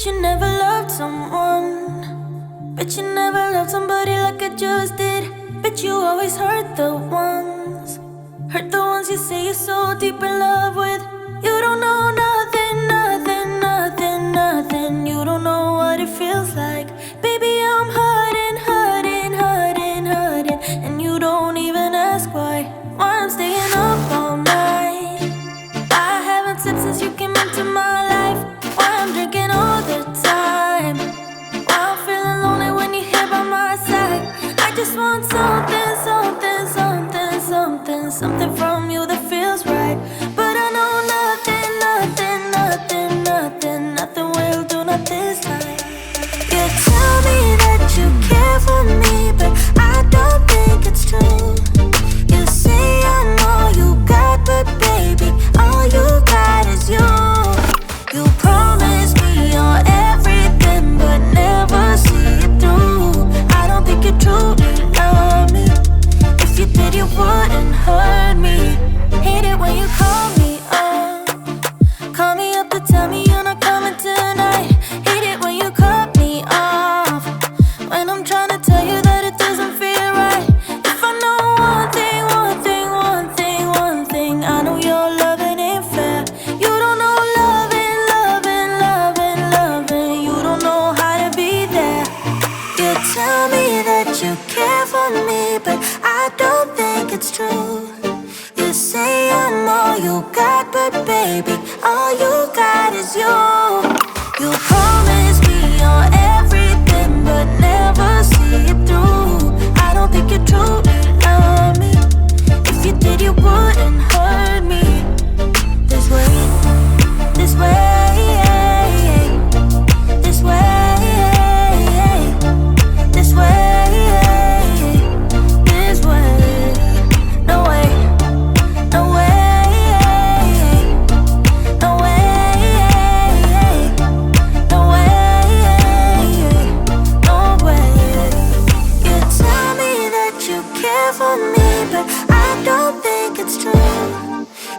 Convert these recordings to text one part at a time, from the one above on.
you never loved someone. Bet you never loved somebody like I just did. Bet you always hurt the ones. Hurt the ones you say you're so deep in love with. You don't know nothing, nothing, nothing, nothing. You don't know what it feels like. Baby, I'm hurting, hurting, hurting, hurting. And you don't even ask why I'm staying up all night. I haven't slept since you came into my life. Why I'm drinking all the time. Why I'm feeling lonely when you're here by my side. I just want something, something, something, something, something from you that feels right. But I know nothing, nothing, nothing, nothing, nothing will do, not this time. You tell me that you care for me, but I don't think it's true. You say I'm all you got, but baby, all you got is you. You promise me you're everything, but never see it through. I don't think you truly love me. If you did, you wouldn't hurt me. Hate it when you call me up. Call me up to tell me you're not coming tonight. Hate it when you cut me off when I'm trying to tell you that it doesn't feel right. If I know one thing, one thing, one thing, one thing, I know your loving ain't fair. You don't know loving, loving, loving, loving. You don't know how to be there. You tell me that you care for me, but I don't think it's true. You say I'm all you got, but baby, all you got is you. You promise me you're everything, but never see it through. I don't think you truly love me. If you did, you wouldn't hurt me. This way, this way, this way, this way, this way. No way, no way, no way, no way, no way. You tell me that you care for me, but I don't think it's true.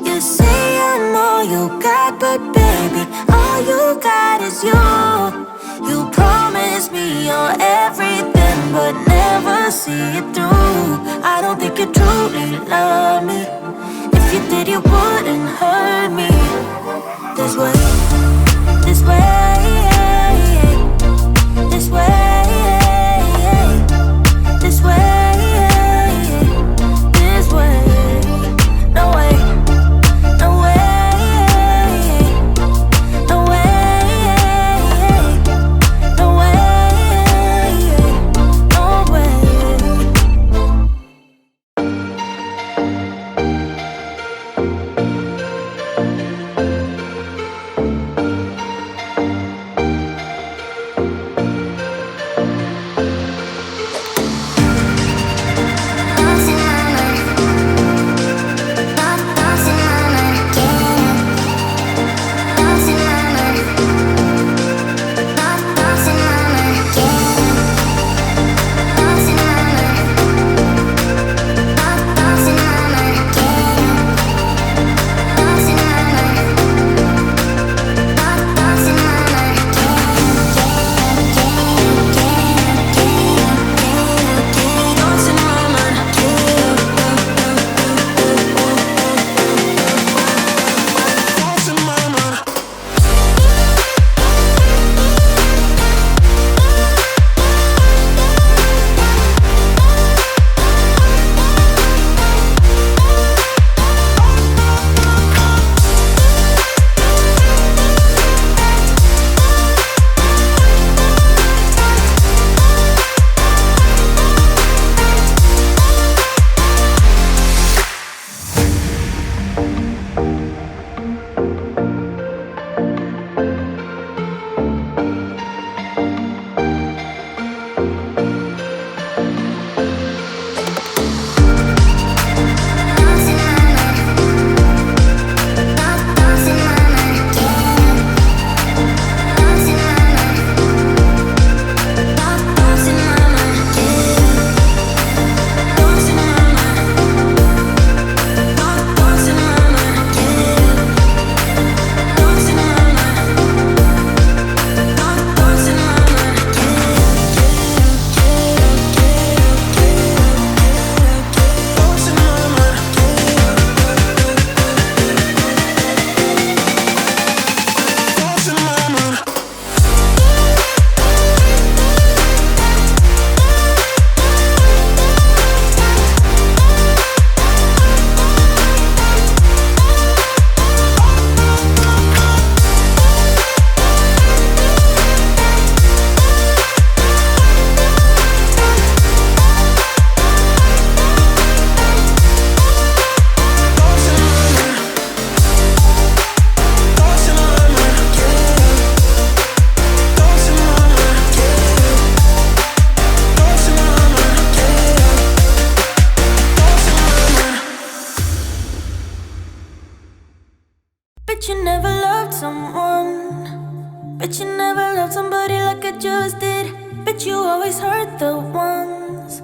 You say I'm all you got, but baby, all you got is you. You promise me you're everything, but never see it through. I don't think you truly love me. If you did, you wouldn't hurt me. This way, this way, this way, this way, this way. No way, no way, no way, no way, no way. Bet you never loved somebody like I just did. Bet you always hurt the ones.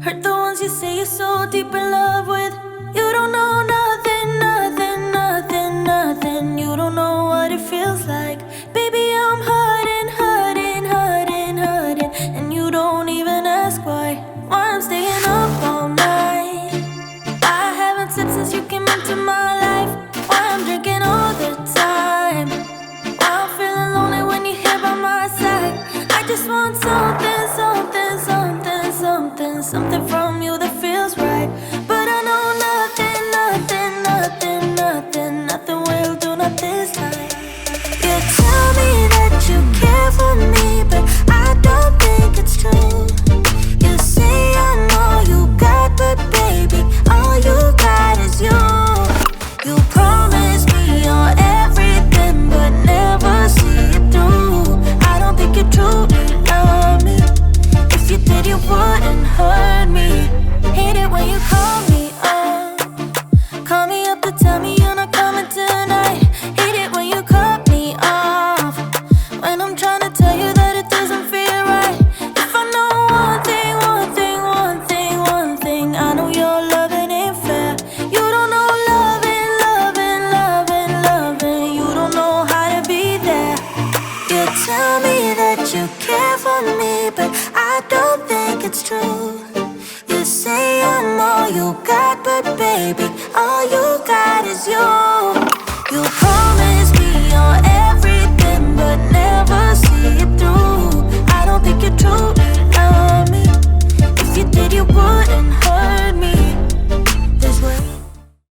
Hurt the ones you say you're so deep in love with. You don't know nothing, nothing, nothing, nothing. You don't know what it feels like. Baby, I'm hurting, hurting, hurting, hurting. And you don't even ask why I'm staying up all night. I haven't slept since you came into my life. Why I'm drinking all the time. Why I'm feeling lonely when you're here by my side. I just want something, something, something, something, something from you that feels right. But I know nothing, nothing, nothing, nothing, nothing will do, not this time. You tell me that you care for me, but I don't think it's true. You say I'm all you got, but baby, all you got is you. You promise me you're everything, but never see it through. I don't think you truly love me. If you did, you wouldn't hurt me. Hate it when you call me up. Call me up to tell me you're not coming tonight. Hate it when you cut me off, when I'm trying to tell you that it doesn't feel right. If I know one thing, one thing, one thing, one thing, I know your loving ain't fair. You don't know loving, loving, loving, loving. You don't know how to be there. You tell me that you care for me, but I don't think it's true. You say I'm all you got, but baby, all you got is you.